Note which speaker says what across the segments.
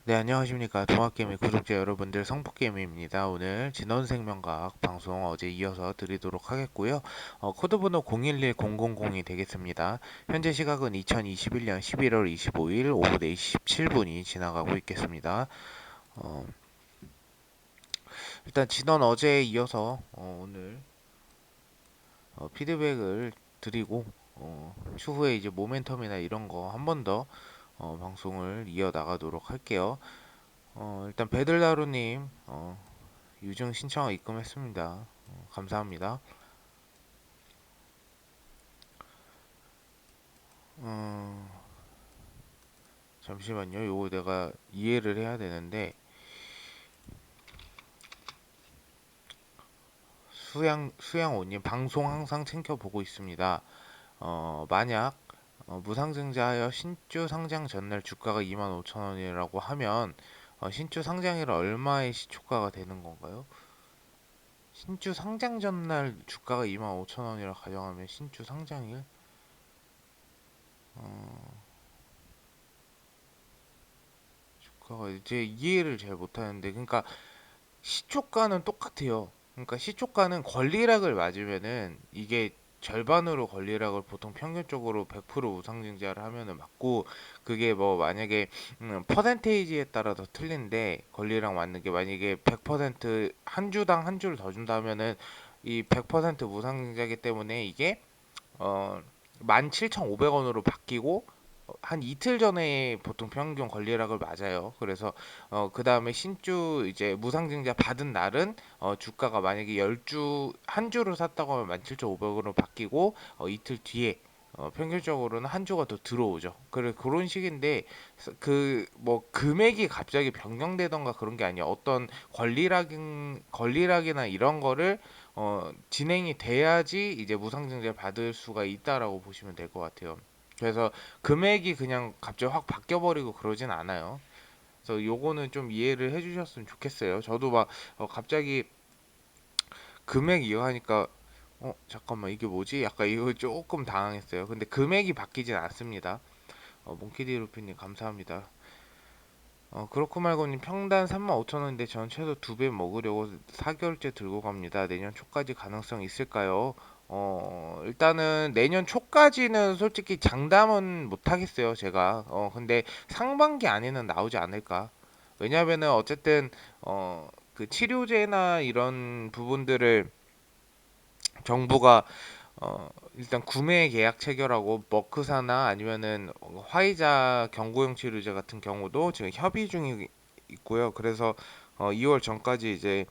Speaker 1: 네, 안녕하십니까. 동학개미 구독자 여러분들, 성폭개미입니다. 오늘 진원생명과학 방송 어제 이어서 드리도록 하겠고요. 코드번호 011000이 되겠습니다. 현재 시각은 2021년 11월 25일 오후 4시 17분이 지나가고 있겠습니다. 어, 일단 진원 어제에 이어서 오늘 피드백을 드리고 추후에 이제 모멘텀이나 이런 거 한 번 더 방송을 이어나가도록 할게요. 일단 베들나루님 유증 신청 입금했습니다. 감사합니다. 어, 잠시만요. 요거 내가 이해를 해야 되는데 수양오님 방송 항상 챙겨보고 있습니다. 만약 무상증자하여 신주 상장 전날 주가가 25,000원이라고 하면 신주 상장일 얼마의 시초가가 되는 건가요? 신주 상장 전날 주가가 25,000원이라 가정하면 신주 상장일 어, 주가가 이제 이해를 잘 못하는데 그러니까 시초가는 똑같아요. 그러니까 시초가는 권리락을 맞으면은 이게 절반으로 권리락을 보통 평균적으로 100% 우상증자를 하면은 맞고 그게 뭐 만약에 퍼센테이지에 따라서 틀린데 권리락 맞는 게 만약에 100%한 주당 한 주를 더 준다면은 이 100% 무상증자이기 때문에 이게 어 17,500원으로 바뀌고 한 이틀 전에 보통 평균 권리락을 맞아요. 그래서 그 다음에 신주 이제 무상증자 받은 날은 주가가 만약에 10주 한 주를 샀다고 하면 17,500원으로 바뀌고 이틀 뒤에 평균적으로는 한 주가 더 들어오죠. 그래 그런 식인데 그 뭐 금액이 갑자기 변경되던가 그런 게 아니야. 어떤 권리락이나 이런 거를 진행이 돼야지 이제 무상증자를 받을 수가 있다라고 보시면 될 것 같아요. 그래서 금액이 그냥 갑자기 확 바뀌어버리고 그러진 않아요. 그래서 요거는 좀 이해를 해주셨으면 좋겠어요. 저도 막 갑자기 금액 이거 하니까 잠깐만 이게 뭐지? 약간 이거 조금 당황했어요. 근데 금액이 바뀌진 않습니다. 몽키디 루피님 감사합니다. 그렇고 말고님 평단 35,000원인데 전 최소 2배 먹으려고 4개월째 들고 갑니다. 내년 초까지 가능성 있을까요? 일단은 내년 초까지는 솔직히 장담은 못 하겠어요, 제가. 근데 상반기 안에는 나오지 않을까. 왜냐면은 어쨌든, 그 치료제나 이런 부분들을 정부가 일단 구매 계약 체결하고 머크사나 아니면은 화이자 경구용 치료제 같은 경우도 지금 협의 중이 있고요. 그래서 2월 전까지 이제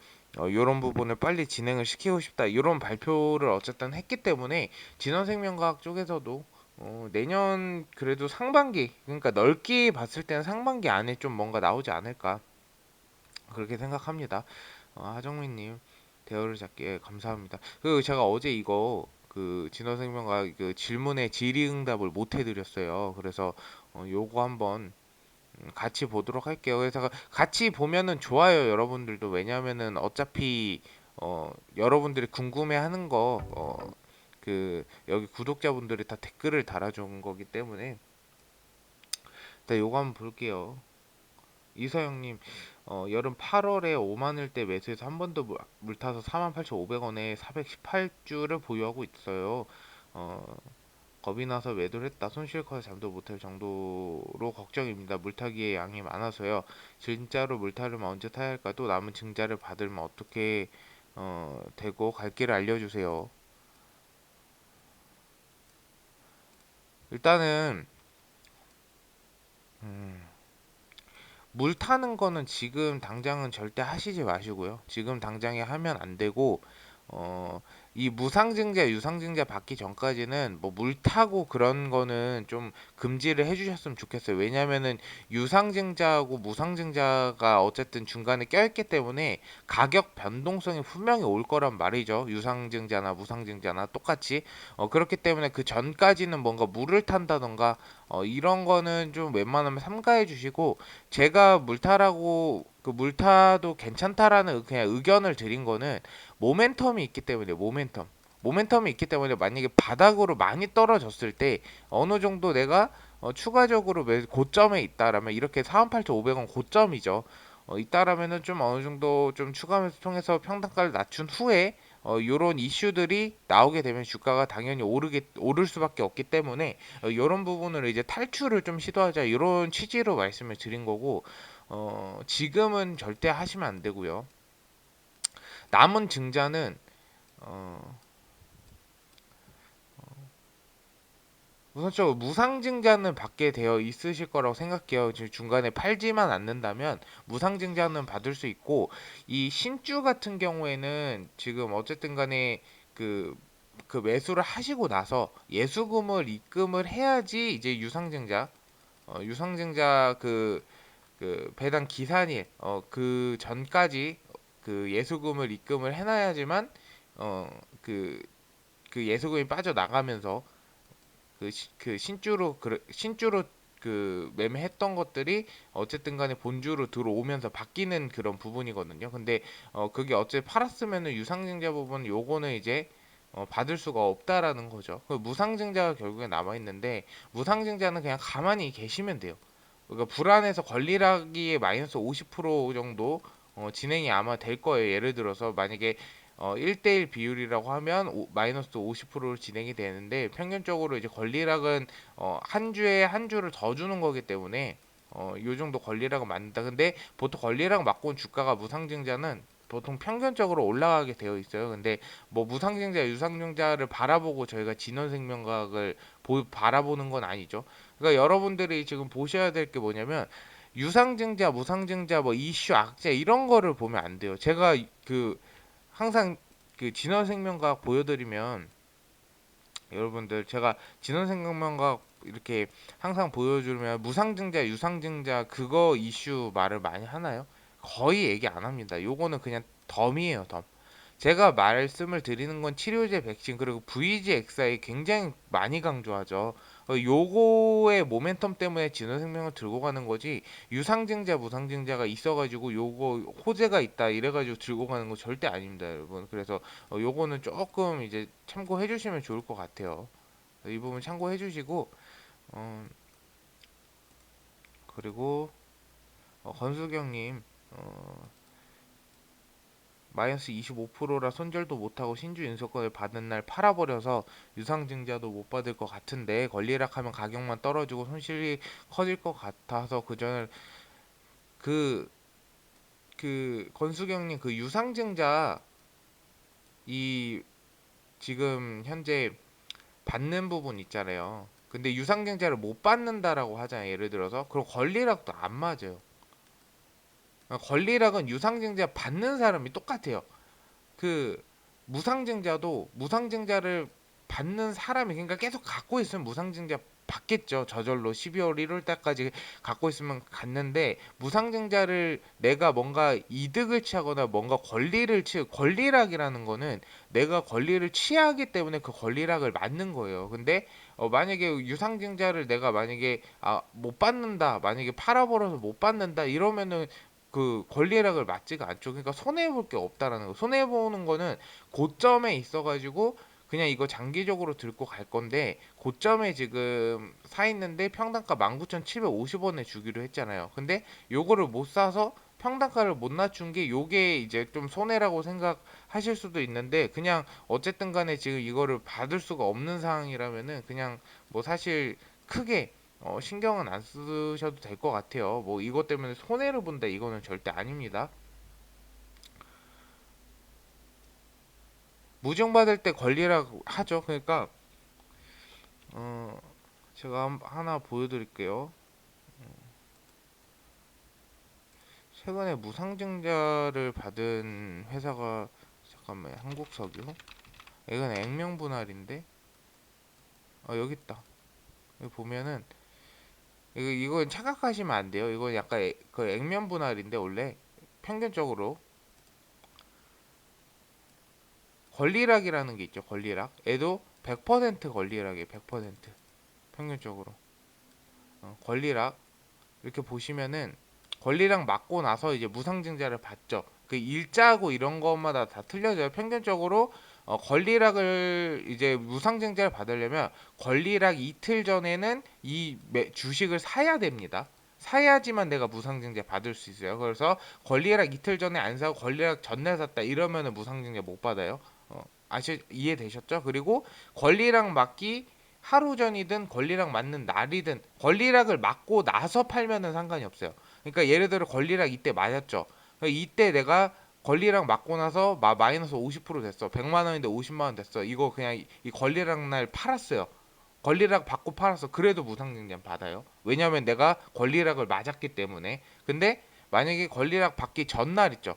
Speaker 1: 이런 부분을 빨리 진행을 시키고 싶다 이런 발표를 어쨌든 했기 때문에 진원생명과학 쪽에서도 내년 그래도 상반기 그러니까 넓게 봤을 때는 상반기 안에 좀 뭔가 나오지 않을까 그렇게 생각합니다. 하정민님 대화를 잡게 감사합니다. 그 제가 어제 이거 그 진화생명과 그 질문에 질의응답을 못 해드렸어요. 그래서 요거 한번 같이 보도록 할게요. 그래서 같이 보면은 좋아요, 여러분들도. 왜냐면은 어차피 여러분들이 궁금해하는 거 그 여기 구독자분들이 다 댓글을 달아준 거기 때문에 일단 요거 한번 볼게요. 이서영님, 여름 8월에 5만일 때 매수해서 한 번 더 물 타서 48,500원에 418주를 보유하고 있어요. 어, 겁이 나서 매도를 했다. 손실 커서 잠도 못할 정도로 걱정입니다. 물타기의 양이 많아서요. 진짜로 물타려면 언제 타야 할까? 또 남은 증자를 받으면 어떻게 되고 갈 길을 알려주세요. 일단은 음, 물 타는 거는 지금 당장은 절대 하시지 마시고요. 지금 당장에 하면 안 되고 어, 이 무상증자, 유상증자 받기 전까지는 뭐 물 타고 그런 거는 좀 금지를 해주셨으면 좋겠어요. 왜냐면은 유상증자하고 무상증자가 어쨌든 중간에 껴있기 때문에 가격 변동성이 분명히 올 거란 말이죠. 유상증자나 무상증자나 똑같이. 그렇기 때문에 그 전까지는 뭔가 물을 탄다던가 이런 거는 좀 웬만하면 삼가해 주시고 제가 물타라고 그 물타도 괜찮다라는 그냥 의견을 드린 거는 모멘텀이 있기 때문에 모멘텀이 있기 때문에 만약에 바닥으로 많이 떨어졌을 때 어느 정도 내가 추가적으로 고점에 있다라면 이렇게 48,500원 고점이죠. 있다라면은 좀 어느 정도 좀 추가 매수 통해서 평단가를 낮춘 후에 요런 이슈들이 나오게 되면 주가가 당연히 오를 수밖에 없기 때문에 요런 부분을 이제 탈출을 좀 시도하자 요런 취지로 말씀을 드린 거고 지금은 절대 하시면 안 되고요. 남은 증자는 어, 우선적으로 무상증자는 받게 되어 있으실 거라고 생각해요. 지금 중간에 팔지만 않는다면 무상증자는 받을 수 있고 이 신주 같은 경우에는 지금 어쨌든 간에 그, 그 매수를 하시고 나서 예수금을 입금을 해야지 이제 유상증자 그 배당 기산일 그 전까지 그 예수금을 입금을 해놔야지만 그 그 예수금이 빠져나가면서 신주로 그 매매했던 것들이 어쨌든 간에 본주로 들어오면서 바뀌는 그런 부분이거든요. 근데 그게 어째 팔았으면은 유상증자 부분 요거는 이제 받을 수가 없다라는 거죠. 그 무상증자가 결국에 남아 있는데 무상증자는 그냥 가만히 계시면 돼요. 그러니까 불안해서 권리락이 마이너스 50% 정도 진행이 아마 될 거예요. 예를 들어서 만약에 1대1 비율이라고 하면 마이너스 50%로 진행이 되는데 평균적으로 이제 권리락은 한 주에 한 주를 더 주는 거기 때문에 요 정도 권리락은 맞는다. 근데 보통 권리락 맞고 온 주가가 무상증자는 보통 평균적으로 올라가게 되어 있어요. 근데 뭐 무상증자, 유상증자를 바라보고 저희가 진원생명각을 바라보는 건 아니죠. 그러니까 여러분들이 지금 보셔야 될 게 뭐냐면 유상증자, 무상증자, 뭐 이슈, 악재 이런 거를 보면 안 돼요. 제가 그 항상 그 진원생명과학 보여드리면 여러분들 제가 진원생명과학 이렇게 항상 보여주면 무상증자, 유상증자 그거 이슈 말을 많이 하나요? 거의 얘기 안 합니다. 요거는 그냥 덤이에요, 덤. 제가 말씀을 드리는 건 치료제, 백신 그리고 VGXI 굉장히 많이 강조하죠. 요거의 모멘텀 때문에 진원생명을 들고 가는 거지 유상증자, 무상증자가 있어가지고 요거 호재가 있다 이래가지고 들고 가는 거 절대 아닙니다, 여러분. 그래서 요거는 조금 이제 참고해 주시면 좋을 것 같아요. 이 부분 참고해 주시고 어, 그리고 건수경님 마이너스 25%라 손절도 못하고 신주 인수권을 받은 날 팔아버려서 유상증자도 못 받을 것 같은데 권리락하면 가격만 떨어지고 손실이 커질 것 같아서 그전에 그, 그 건수경님 그 유상증자 이 지금 현재 받는 부분 있잖아요. 근데 유상증자를 못 받는다라고 하잖아요. 예를 들어서 그럼 권리락도 안 맞아요. 권리락은 유상증자 받는 사람이 똑같아요. 그 무상증자도 무상증자를 받는 사람이 그러니까 계속 갖고 있으면 무상증자 받겠죠. 저절로 12월 1월 달까지 갖고 있으면 갔는데 무상증자를 내가 뭔가 이득을 취하거나 뭔가 권리락이라는 거는 내가 권리를 취하기 때문에 그 권리락을 맞는 거예요. 근데 만약에 유상증자를 내가 만약에 못 받는다. 만약에 팔아버려서 못 받는다. 이러면은 그 권리락을 맞지가 않죠. 그러니까 손해 볼 게 없다라는 거. 손해 보는 거는 고점에 있어가지고 그냥 이거 장기적으로 들고 갈 건데 고점에 지금 사 있는데 평단가 19,750원에 주기로 했잖아요. 근데 요거를 못 사서 평단가를 못 낮춘 게 요게 이제 좀 손해라고 생각하실 수도 있는데 그냥 어쨌든 간에 지금 이거를 받을 수가 없는 상황이라면은 그냥 뭐 사실 크게 신경은 안 쓰셔도 될 것 같아요. 뭐 이것 때문에 손해를 본다 이거는 절대 아닙니다. 무증받을 때 권리라고 하죠. 그러니까 어 제가 하나 보여드릴게요. 최근에 무상증자를 받은 회사가 잠깐만요. 한국석유. 이건 액면 분할인데 여기 있다. 여기 보면은 이건 착각하시면 안 돼요. 이건 약간 그 액면 분할인데 원래 평균적으로 권리락이라는 게 있죠. 권리락. 얘도 100% 권리락이에요. 100% 평균적으로. 권리락 이렇게 보시면은 권리락 맞고 나서 이제 무상증자를 받죠. 그 일자고 이런 것마다 다 틀려져요. 평균적으로 권리락을 이제 무상증자를 받으려면 권리락 이틀 전에는 주식을 사야 됩니다. 사야지만 내가 무상증자 받을 수 있어요. 그래서 권리락 이틀 전에 안 사고 권리락 전날 샀다 이러면은 무상증자 못 받아요. 이해되셨죠? 그리고 권리락 맞기 하루 전이든 권리락 맞는 날이든 권리락을 맞고 나서 팔면은 상관이 없어요. 그러니까 예를 들어 권리락 이때 맞았죠. 이때 내가 권리락 맞고 나서 마이너스 50% 됐어. 100만 원인데 50만 원 됐어. 이거 그냥 이 권리락 날 팔았어요. 권리락 받고 팔았어. 그래도 무상증자 받아요. 왜냐면 내가 권리락을 맞았기 때문에. 근데 만약에 권리락 받기 전날 있죠.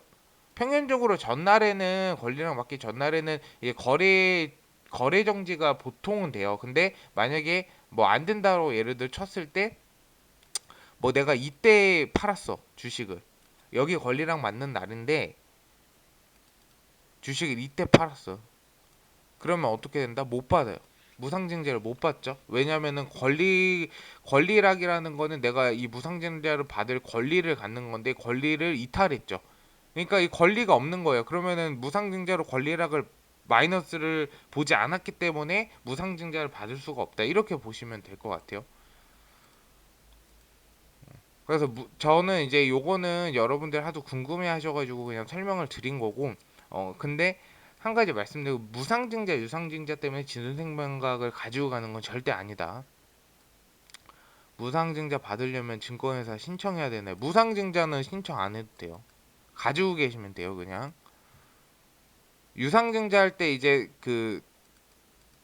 Speaker 1: 평균적으로 전날에는 권리락 받기 전날에는 이게 거래 정지가 보통은 돼요. 근데 만약에 뭐 안 된다고 예를 들어 쳤을 때 뭐 내가 이때 팔았어 주식을 여기 권리락 맞는 날인데 주식을 이때 팔았어. 그러면 어떻게 된다? 못 받아요. 무상증자를 못 받죠. 왜냐면은 권리락이라는 거는 내가 이 무상증자를 받을 권리를 갖는 건데 권리를 이탈했죠. 그러니까 이 권리가 없는 거예요. 그러면은 무상증자로 권리락을 마이너스를 보지 않았기 때문에 무상증자를 받을 수가 없다. 이렇게 보시면 될 것 같아요. 그래서 저는 이제 요거는 여러분들 하도 궁금해 하셔가지고 그냥 설명을 드린 거고, 근데 한 가지 말씀드리고, 무상증자, 유상증자 때문에 진흥생명각을 가지고 가는 건 절대 아니다. 무상증자 받으려면 증권회사 신청해야 되나요? 무상증자는 신청 안 해도 돼요. 가지고 계시면 돼요, 그냥. 유상증자 할 때 이제 그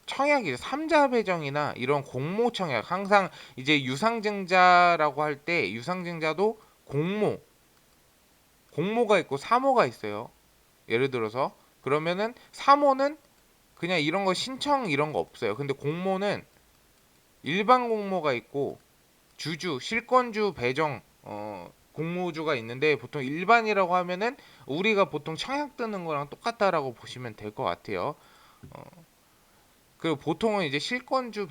Speaker 1: 청약이 삼자 배정이나 이런 공모 청약 항상 이제 유상증자라고 할 때 유상증자도 공모가 있고 사모가 있어요. 예를 들어서 그러면은 사모는 그냥 이런 거 신청 이런 거 없어요. 근데 공모는 일반 공모가 있고 주주, 실권주 배정 공모주가 있는데 보통 일반이라고 하면은 우리가 보통 청약 뜨는 거랑 똑같다라고 보시면 될 것 같아요. 어, 그 보통은 이제 실권주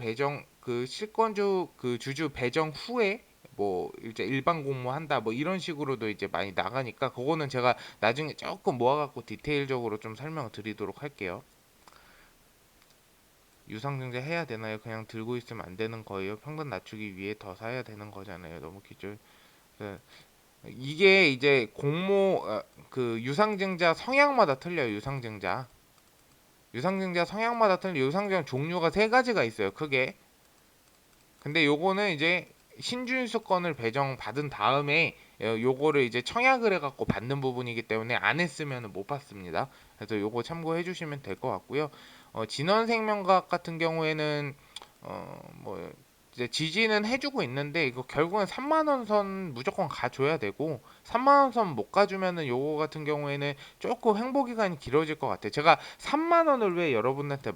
Speaker 1: 그 주주 배정 후에 뭐 이제 일반 공모한다 뭐 이런 식으로도 이제 많이 나가니까 그거는 제가 나중에 조금 모아갖고 디테일적으로 좀 설명을 드리도록 할게요. 유상증자 해야 되나요? 그냥 들고 있으면 안 되는 거예요. 평단 낮추기 위해 더 사야 되는 거잖아요. 너무 기절. 그 이게 이제 그 유상증자 성향마다 틀려요. 유상증자 성향마다 틀려. 유상증자 종류가 세 가지가 있어요. 크게. 근데 요거는 이제 신준수권을 배정 받은 다음에 요거를 이제 청약을 해갖고 받는 부분이기 때문에 안 했으면 못 받습니다. 그래서 요거 참고해 주시면 될 것 같고요. 진원생명과학 같은 경우에는 뭐 이제 지지는 해주고 있는데 이거 결국엔 3만 원 선 무조건 가줘야 되고 3만 원 선 못 가주면은 요거 같은 경우에는 조금 행보 기간이 길어질 것 같아요. 제가 3만 원을 왜 여러분한테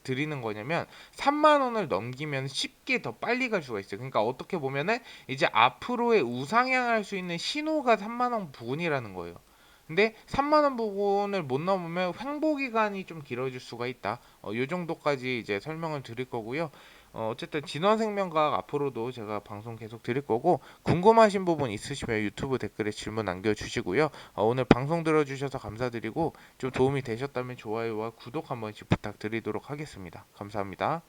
Speaker 1: 드리는 거냐면 3만 원을 넘기면 쉽게 더 빨리 갈 수가 있어요. 그러니까 어떻게 보면은 이제 앞으로의 우상향할 수 있는 신호가 3만 원 부근이라는 거예요. 근데 3만 원 부분을 못 넘으면 횡보 기간이 좀 길어질 수가 있다. 요 정도까지 이제 설명을 드릴 거고요. 어쨌든 진원생명과학 앞으로도 제가 방송 계속 드릴 거고 궁금하신 부분 있으시면 유튜브 댓글에 질문 남겨주시고요. 오늘 방송 들어주셔서 감사드리고 좀 도움이 되셨다면 좋아요와 구독 한 번씩 부탁드리도록 하겠습니다. 감사합니다.